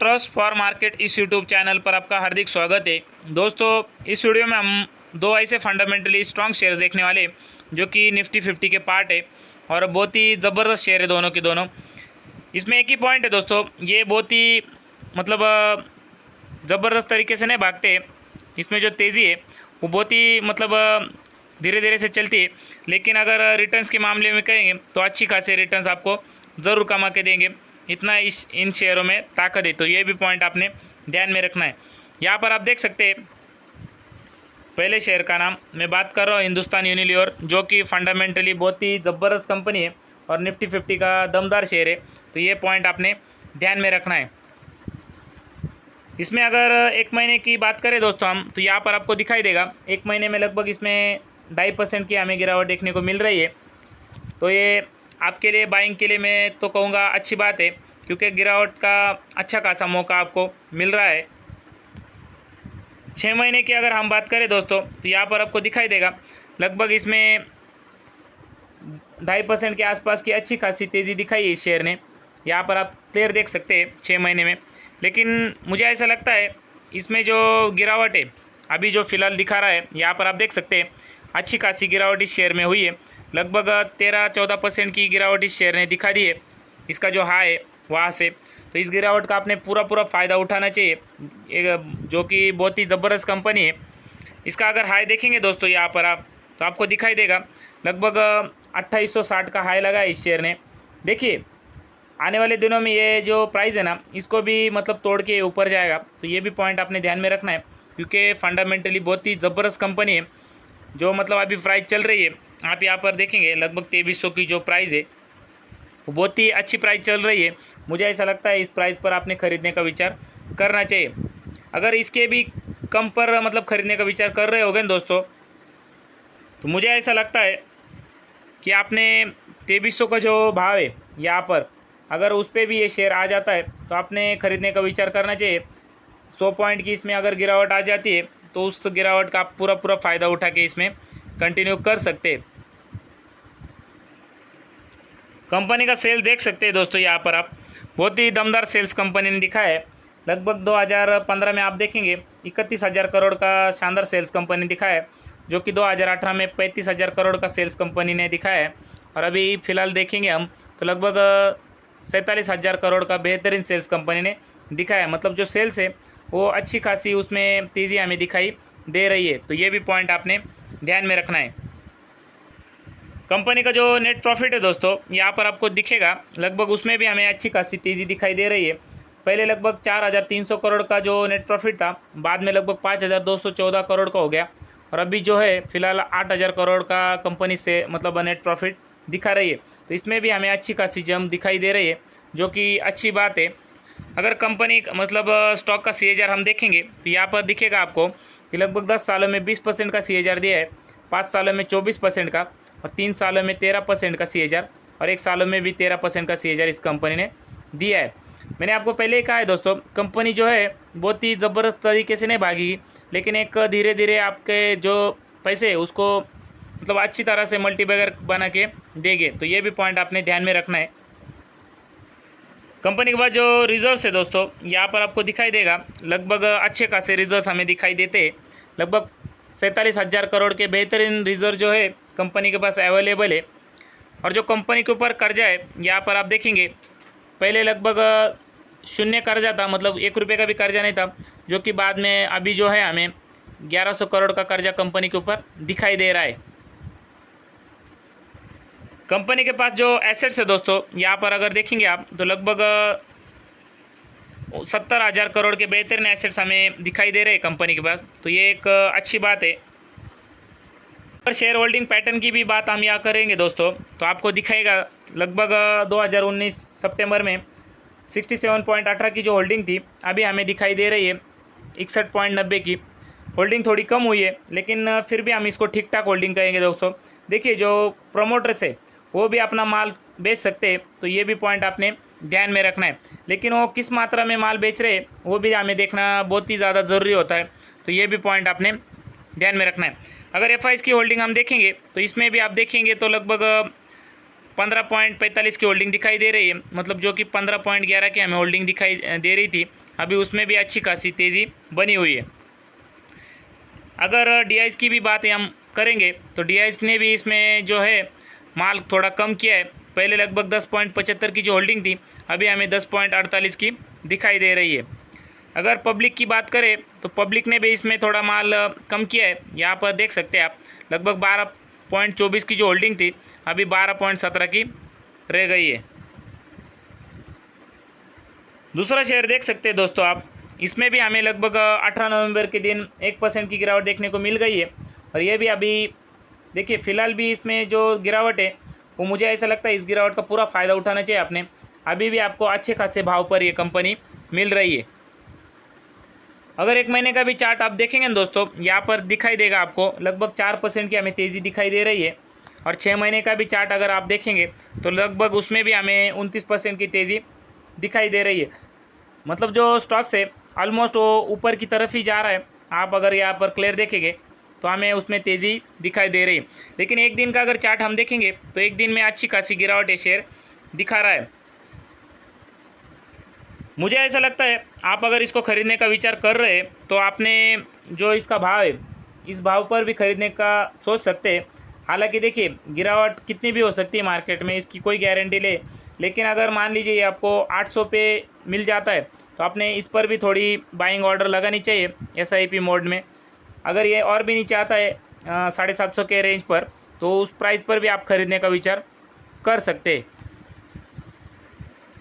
Trust for market इस YouTube channel पर आपका हार्दिक स्वागत है। दोस्तों, इस वीडियो में हम दो ऐसे फंडामेंटली स्ट्रॉन्ग शेयर देखने वाले जो कि निफ्टी 50 के पार्ट है और बहुत ही ज़बरदस्त शेयर है दोनों के दोनों। इसमें एक ही पॉइंट है दोस्तों, ये बहुत ही ज़बरदस्त तरीके से नहीं भागते। इसमें जो तेज़ी है वो बहुत ही धीरे धीरे से चलती है, लेकिन अगर रिटर्न्स के मामले में कहेंगे तो अच्छी खासी रिटर्न्स आपको ज़रूर कमा के देंगे। इतना इन शेयरों में ताकत है, तो ये भी पॉइंट आपने ध्यान में रखना है। यहाँ पर आप देख सकते हैं पहले शेयर का नाम मैं बात कर रहा हूँ हिंदुस्तान यूनिलीवर, जो कि फंडामेंटली बहुत ही ज़बरदस्त कंपनी है और निफ्टी 50 का दमदार शेयर है। तो ये पॉइंट आपने ध्यान में रखना है। इसमें अगर एक महीने की बात करें दोस्तों हम, तो यहाँ पर आपको दिखाई देगा एक महीने में लगभग इसमें 2.5% की हमें गिरावट देखने को मिल रही है। तो ये आपके लिए बाइंग के लिए मैं तो कहूँगा अच्छी बात है, क्योंकि गिरावट का अच्छा खासा मौका आपको मिल रहा है। 6 महीने की अगर हम बात करें दोस्तों, तो यहाँ पर आपको दिखाई देगा लगभग इसमें 2.5% के आसपास की अच्छी खासी तेज़ी दिखाई है इस शेयर ने। यहाँ पर आप क्लियर देख सकते हैं 6 महीने में। लेकिन मुझे ऐसा लगता है इसमें जो गिरावट है अभी जो फ़िलहाल दिखा रहा है, यहाँ पर आप देख सकते हैं अच्छी खासी गिरावट इस शेयर में हुई है। लगभग 13-14% की गिरावट इस शेयर ने दिखा दी है, इसका जो हाई है वहाँ से। तो इस गिरावट का आपने पूरा फ़ायदा उठाना चाहिए, जो कि बहुत ही ज़बरदस्त कंपनी है। इसका अगर हाई देखेंगे दोस्तों यहाँ पर आप, तो आपको दिखाई देगा लगभग 2860 का हाई लगा है इस शेयर ने। देखिए आने वाले दिनों में ये जो प्राइस है ना, इसको भी तोड़ के ऊपर जाएगा। तो ये भी पॉइंट आपने ध्यान में रखना है, क्योंकि फंडामेंटली बहुत ही ज़बरदस्त कंपनी है। जो अभी प्राइस चल रही है, आप यहाँ पर देखेंगे लगभग 2300 की जो प्राइस है वो बहुत ही अच्छी प्राइस चल रही है। मुझे ऐसा लगता है इस प्राइस पर आपने ख़रीदने का विचार करना चाहिए। अगर इसके भी कम पर ख़रीदने का विचार कर रहे होगे ना दोस्तों, तो मुझे ऐसा लगता है कि आपने 2300 का जो भाव है यहाँ पर, अगर उस पर भी ये शेयर आ जाता है तो आपने ख़रीदने का विचार करना चाहिए। 100 पॉइंट की इसमें अगर गिरावट आ जाती है तो उस गिरावट का आप पूरा फ़ायदा उठा के इसमें कंटिन्यू कर सकते हैं। कंपनी का सेल देख सकते हैं दोस्तों, यहाँ पर आप बहुत ही दमदार सेल्स कंपनी ने दिखा है। लगभग 2015 में आप देखेंगे 31,000 करोड़ का शानदार सेल्स कंपनी दिखा है, जो कि 2018 में 35,000 करोड़ का सेल्स कंपनी ने दिखा है। और अभी फ़िलहाल देखेंगे हम तो लगभग 47,000 करोड़ का बेहतरीन सेल्स कंपनी ने दिखा है। जो सेल्स है वो अच्छी खासी उसमें तेज़ी हमें दिखाई दे रही है। तो ये भी पॉइंट आपने ध्यान में रखना है। कंपनी का जो नेट प्रॉफिट है दोस्तों, यहाँ पर आपको दिखेगा लगभग उसमें भी हमें अच्छी खासी तेज़ी दिखाई दे रही है। पहले लगभग 4,300 करोड़ का जो नेट प्रॉफिट था, बाद में लगभग 5,214 करोड़ का हो गया, और अभी जो है फ़िलहाल 8,000 करोड़ का कंपनी से नेट प्रॉफिट दिखा रही है। तो इसमें भी हमें अच्छी खासी जंप दिखाई दे रही है, जो कि अच्छी बात है। अगर कंपनी स्टॉक का CAGR हम देखेंगे तो यहाँ पर दिखेगा आपको कि लगभग 10 सालों में 20% का CAGR दिया है, 5 सालों में 24% का, और 3 सालों में 13% का CAGR, और 1 सालों में भी 13% का CAGR इस कंपनी ने दिया है। मैंने आपको पहले ही कहा है दोस्तों, कंपनी जो है बहुत ही ज़बरदस्त तरीके से नहीं भागेगी, लेकिन एक धीरे धीरे आपके जो पैसे है उसको अच्छी तरह से मल्टीबैगर बना के देंगे। तो ये भी पॉइंट आपने ध्यान में रखना है। कंपनी के बाद जो रिजर्व्स है दोस्तों, यहाँ पर आपको दिखाई देगा लगभग अच्छे खासे रिजर्व्स हमें दिखाई देते हैं। लगभग 47,000 करोड़ के बेहतरीन रिजर्व जो है कंपनी के पास अवेलेबल है। और जो कंपनी के ऊपर कर्जा है, यहाँ पर आप देखेंगे पहले लगभग 0 कर्जा था, 1 रुपये का भी कर्जा नहीं था, जो कि बाद में अभी जो है हमें 1100 करोड़ का कर्जा कंपनी के ऊपर दिखाई दे रहा है। कंपनी के पास जो एसेट्स है दोस्तों, यहाँ पर अगर देखेंगे आप तो लगभग 70,000 करोड़ के बेहतरीन एसेट्स हमें दिखाई दे रहे हैं कंपनी के पास। तो ये एक अच्छी बात है। और शेयर होल्डिंग पैटर्न की भी बात हम यहाँ करेंगे दोस्तों, तो आपको दिखाएगा लगभग 2019 सितंबर में 67.18 की जो होल्डिंग थी, अभी हमें दिखाई दे रही है 61.90 की। होल्डिंग थोड़ी कम हुई है, लेकिन फिर भी हम इसको ठीक ठाक होल्डिंग कहेंगे दोस्तों। देखिए जो प्रमोटर्स है वो भी अपना माल बेच सकते हैं, तो ये भी पॉइंट आपने ध्यान में रखना है। लेकिन वो किस मात्रा में माल बेच रहे हैं वो भी हमें देखना बहुत ही ज़्यादा ज़रूरी होता है। तो ये भी पॉइंट आपने ध्यान में रखना है। अगर FIs की होल्डिंग हम देखेंगे तो इसमें भी आप देखेंगे तो लगभग 15.45 की होल्डिंग दिखाई दे रही है, मतलब जो कि 15.11 की हमें होल्डिंग दिखाई दे रही थी, अभी उसमें भी अच्छी खासी तेज़ी बनी हुई है। अगर DIs की भी बात हम करेंगे तो DIs ने भी इसमें जो है माल थोड़ा कम किया है। पहले लगभग 10.75 की जो होल्डिंग थी, अभी हमें 10.48 की दिखाई दे रही है। अगर पब्लिक की बात करें तो पब्लिक ने भी इसमें थोड़ा माल कम किया है। यहाँ पर देख सकते हैं आप, लगभग 12.24 की जो होल्डिंग थी, अभी 12.17 की रह गई है। दूसरा शेयर देख सकते हैं दोस्तों आप, इसमें भी हमें लगभग 18 नवंबर के दिन 1% की गिरावट देखने को मिल गई है। और ये भी अभी देखिए, फ़िलहाल भी इसमें जो गिरावट है वो मुझे ऐसा लगता है इस गिरावट का पूरा फ़ायदा उठाना चाहिए आपने। अभी भी आपको अच्छे खासे भाव पर ये कंपनी मिल रही है। अगर 1 महीने का भी चार्ट आप देखेंगे ना दोस्तों, यहाँ पर दिखाई देगा आपको लगभग 4% की हमें तेज़ी दिखाई दे रही है। और 6 महीने का भी चार्ट अगर आप देखेंगे तो लगभग उसमें भी हमें 29% की तेज़ी दिखाई दे रही है। मतलब जो स्टॉक्स है ऑलमोस्ट वो ऊपर की तरफ ही जा रहा है। आप अगर यहाँ पर क्लियर देखेंगे तो हमें उसमें तेज़ी दिखाई दे रही है। लेकिन एक दिन का अगर चार्ट हम देखेंगे तो एक दिन में अच्छी खासी गिरावट ये शेयर दिखा रहा है। मुझे ऐसा लगता है आप अगर इसको ख़रीदने का विचार कर रहे हैं तो आपने जो इसका भाव है, इस भाव पर भी ख़रीदने का सोच सकते हैं। हालांकि देखिए, गिरावट कितनी भी हो सकती है मार्केट में, इसकी कोई गारंटी ले, लेकिन अगर मान लीजिए आपको 800 पे मिल जाता है तो आपने इस पर भी थोड़ी बाइंग ऑर्डर लगानी चाहिए SIP मोड में। अगर ये और भी नीचे आता है 750 के रेंज पर, तो उस प्राइस पर भी आप ख़रीदने का विचार कर सकते हैं।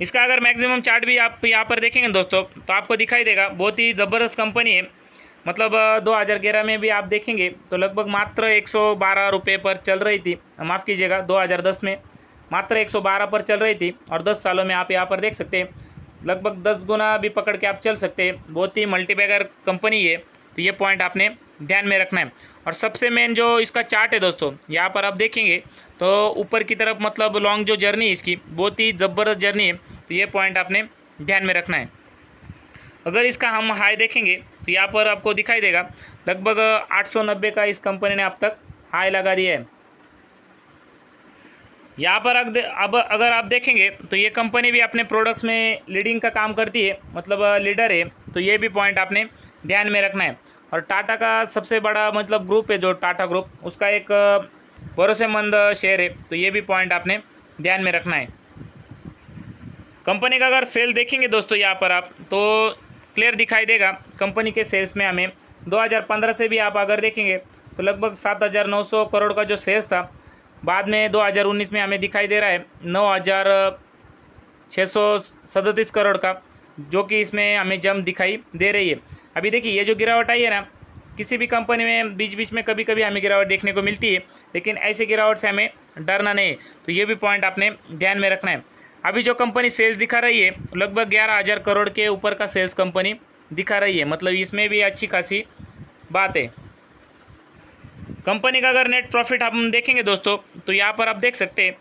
इसका अगर मैक्सिमम चार्ट भी आप यहाँ पर देखेंगे दोस्तों तो आपको दिखाई देगा, बहुत ही ज़बरदस्त कंपनी है। मतलब 2011 में भी आप देखेंगे तो लगभग मात्र 112 रुपये पर चल रही थी, माफ़ कीजिएगा 2010 में मात्र 112 पर चल रही थी। और 10 सालों में आप यहाँ पर देख सकते हैं लगभग 10 गुना भी पकड़ के आप चल सकते हैं। बहुत ही मल्टीबैगर कंपनी है, तो ये पॉइंट आपने ध्यान में रखना है। और सबसे मेन जो इसका चार्ट है दोस्तों, यहाँ पर आप देखेंगे तो ऊपर की तरफ मतलब लॉन्ग जो जर्नी है इसकी, बहुत ही ज़बरदस्त जर्नी है, तो ये पॉइंट आपने ध्यान में रखना है। अगर इसका हम हाई देखेंगे तो यहाँ पर आपको दिखाई देगा लगभग 890 का इस कंपनी ने अब तक हाई लगा दिया है। यहाँ पर अब अगर आप देखेंगे तो ये कंपनी भी अपने प्रोडक्ट्स में लीडिंग का काम करती है, मतलब लीडर है, तो ये भी पॉइंट आपने ध्यान में रखना है। और टाटा का सबसे बड़ा मतलब ग्रुप है जो टाटा ग्रुप, उसका एक भरोसेमंद शेयर है, तो ये भी पॉइंट आपने ध्यान में रखना है। कंपनी का अगर सेल देखेंगे दोस्तों यहाँ पर आप, तो क्लियर दिखाई देगा कंपनी के सेल्स में हमें 2015 से भी आप अगर देखेंगे तो लगभग 7,900 करोड़ का जो सेल्स था, बाद में 2019 में हमें दिखाई दे रहा है 9,637 करोड़ का, जो कि इसमें हमें जंप दिखाई दे रही है। अभी देखिए, ये जो गिरावट आई है ना, किसी भी कंपनी में बीच बीच में कभी कभी हमें गिरावट देखने को मिलती है, लेकिन ऐसे गिरावट से हमें डरना नहीं है, तो ये भी पॉइंट आपने ध्यान में रखना है। अभी जो कंपनी सेल्स दिखा रही है लगभग 11,000 करोड़ के ऊपर का सेल्स कंपनी दिखा रही है, मतलब इसमें भी अच्छी खासी बात है। कंपनी का अगर नेट प्रॉफिट हम देखेंगे दोस्तों तो यहाँ पर आप देख सकते हैं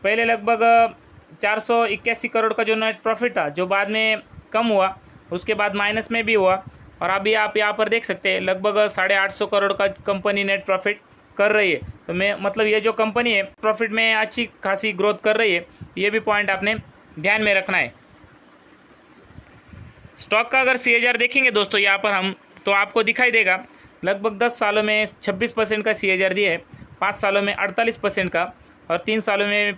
पहले लगभग 481 करोड़ का जो नेट प्रॉफिट था, जो बाद में कम हुआ, उसके बाद माइनस में भी हुआ, और अभी आप यहाँ पर देख सकते हैं लगभग 850 करोड़ का कंपनी नेट प्रॉफिट कर रही है। तो मैं मतलब ये जो कंपनी है प्रॉफिट में अच्छी खासी ग्रोथ कर रही है, ये भी पॉइंट आपने ध्यान में रखना है। स्टॉक का अगर CAGR देखेंगे दोस्तों यहाँ पर हम, तो आपको दिखाई देगा लगभग 10 सालों में 26% का CAGR दिया है, 5 सालों में 48% का, और 3 सालों में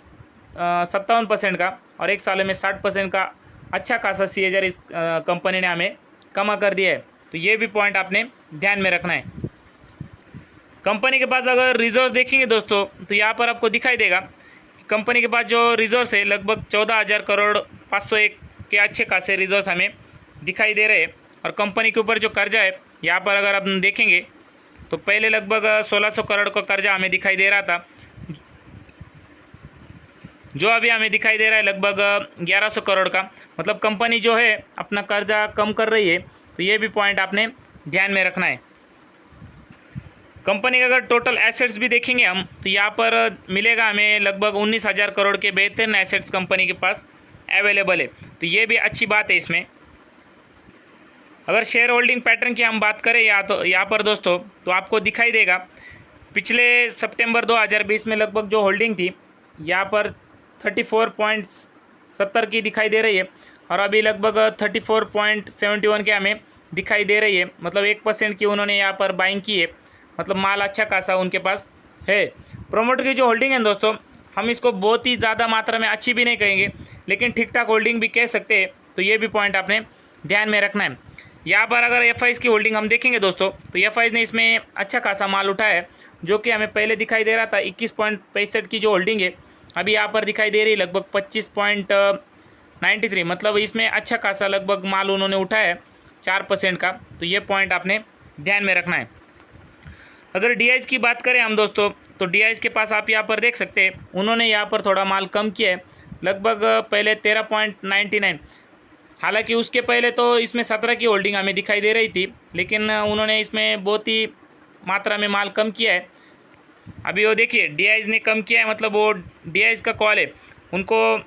57% का, और 1 सालों में 60% का अच्छा खासा CAGR इस कंपनी ने हमें कमा कर दिया है। तो ये भी पॉइंट आपने ध्यान में रखना है। कंपनी के पास अगर रिजर्व देखेंगे दोस्तों तो यहाँ पर आपको दिखाई देगा कंपनी के पास जो रिजर्व्स है लगभग 14,000 करोड़ 501 के अच्छे खासे रिजर्व्स हमें दिखाई दे रहे हैं। और कंपनी के ऊपर जो कर्जा है यहाँ पर अगर आप देखेंगे तो पहले लगभग 1,600 करोड़ का कर्जा हमें दिखाई दे रहा था, जो अभी हमें दिखाई दे रहा है लगभग 1,100 करोड़ का। मतलब कंपनी जो है अपना कर्जा कम कर रही है, तो ये भी पॉइंट आपने ध्यान में रखना है। कंपनी का अगर टोटल एसेट्स भी देखेंगे हम तो यहाँ पर मिलेगा हमें लगभग 19,000 करोड़ के बेहतरीन एसेट्स कंपनी के पास अवेलेबल है, तो ये भी अच्छी बात है इसमें। अगर शेयर होल्डिंग पैटर्न की हम बात करें यहाँ पर दोस्तों, तो आपको दिखाई देगा पिछले सितंबर 2020 में लगभग जो होल्डिंग थी यहाँ पर 34.70 की दिखाई दे रही है और अभी लगभग 34.71 के हमें दिखाई दे रही है। मतलब 1% की उन्होंने यहाँ पर बाइंग की है, मतलब माल अच्छा खासा उनके पास है। प्रोमोटर की जो होल्डिंग है दोस्तों, हम इसको बहुत ही ज़्यादा मात्रा में अच्छी भी नहीं कहेंगे, लेकिन ठीक ठाक होल्डिंग भी कह सकते हैं। तो ये भी पॉइंट आपने ध्यान में रखना है। यहाँ पर अगर एफआईज़ की होल्डिंग हम देखेंगे दोस्तों, तो एफआईज़ ने इसमें अच्छा खासा माल उठाया है, जो कि हमें पहले दिखाई दे रहा था 21.65 की जो होल्डिंग है, अभी यहाँ पर दिखाई दे रही है लगभग 25.93। मतलब इसमें अच्छा खासा लगभग माल उन्होंने उठाया है 4% का। तो ये पॉइंट आपने ध्यान में रखना है। अगर डीआईज की बात करें हम दोस्तों, तो डीआईज के पास आप यहाँ पर देख सकते हैं, उन्होंने यहाँ पर थोड़ा माल कम किया है, लगभग पहले 13.99। हालांकि उसके पहले तो इसमें 17 की होल्डिंग हमें दिखाई दे रही थी, लेकिन उन्होंने इसमें बहुत ही मात्रा में माल कम किया है। अभी वो देखिए डीआईज ने कम किया है, मतलब वो डीआईज का कॉल है, उनको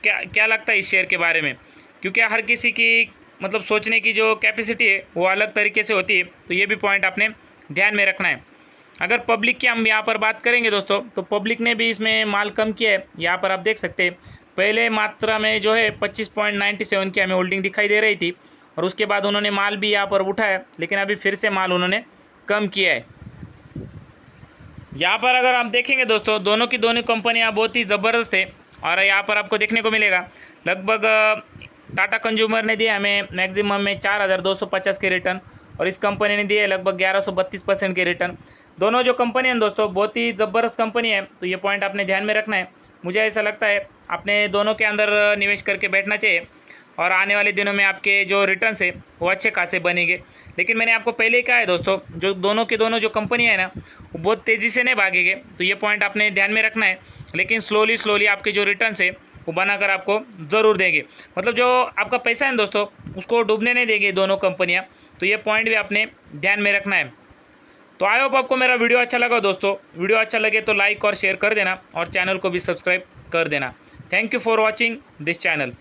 क्या क्या लगता है इस शेयर के बारे में, क्योंकि हर किसी की मतलब सोचने की जो कैपेसिटी है वो अलग तरीके से होती है। तो ये भी पॉइंट आपने ध्यान में रखना है। अगर पब्लिक की हम यहाँ पर बात करेंगे दोस्तों, तो पब्लिक ने भी इसमें माल कम किया है। यहाँ पर आप देख सकते हैं पहले मात्रा में जो है 25.97 की हमें होल्डिंग दिखाई दे रही थी, और उसके बाद उन्होंने माल भी यहाँ पर उठाया, लेकिन अभी फिर से माल उन्होंने कम किया है। यहाँ पर अगर आप देखेंगे दोस्तों, दोनों की दोनों कंपनियाँ बहुत ही ज़बरदस्त है। और यहाँ पर आपको देखने को मिलेगा लगभग टाटा कंज्यूमर ने दिया हमें मैक्सिमम में 4250 के रिटर्न, और इस कंपनी ने दिए लगभग 1132% के रिटर्न। दोनों जो कंपनी हैं दोस्तों, बहुत ही ज़बरदस्त कंपनी है। तो ये पॉइंट आपने ध्यान में रखना है। मुझे ऐसा लगता है आपने दोनों के अंदर निवेश करके बैठना चाहिए, और आने वाले दिनों में आपके जो रिटर्न्स है वो अच्छे खासे बनेंगे। लेकिन मैंने आपको पहले ही कहा है दोस्तों, जो दोनों की दोनों जो कंपनियाँ है ना, वो बहुत तेज़ी से नहीं भागेंगे। तो ये पॉइंट आपने ध्यान में रखना है। लेकिन स्लोली आपके जो रिटर्न्स है वो बनाकर आपको ज़रूर देंगे। मतलब जो आपका पैसा है दोस्तों, उसको डूबने नहीं देंगे दोनों कंपनियाँ। तो ये पॉइंट भी आपने ध्यान में रखना है। तो आई होप आपको मेरा वीडियो अच्छा लगा दोस्तों। वीडियो अच्छा लगे तो लाइक और शेयर कर देना, और चैनल को भी सब्सक्राइब कर देना। Thank you for watching this channel.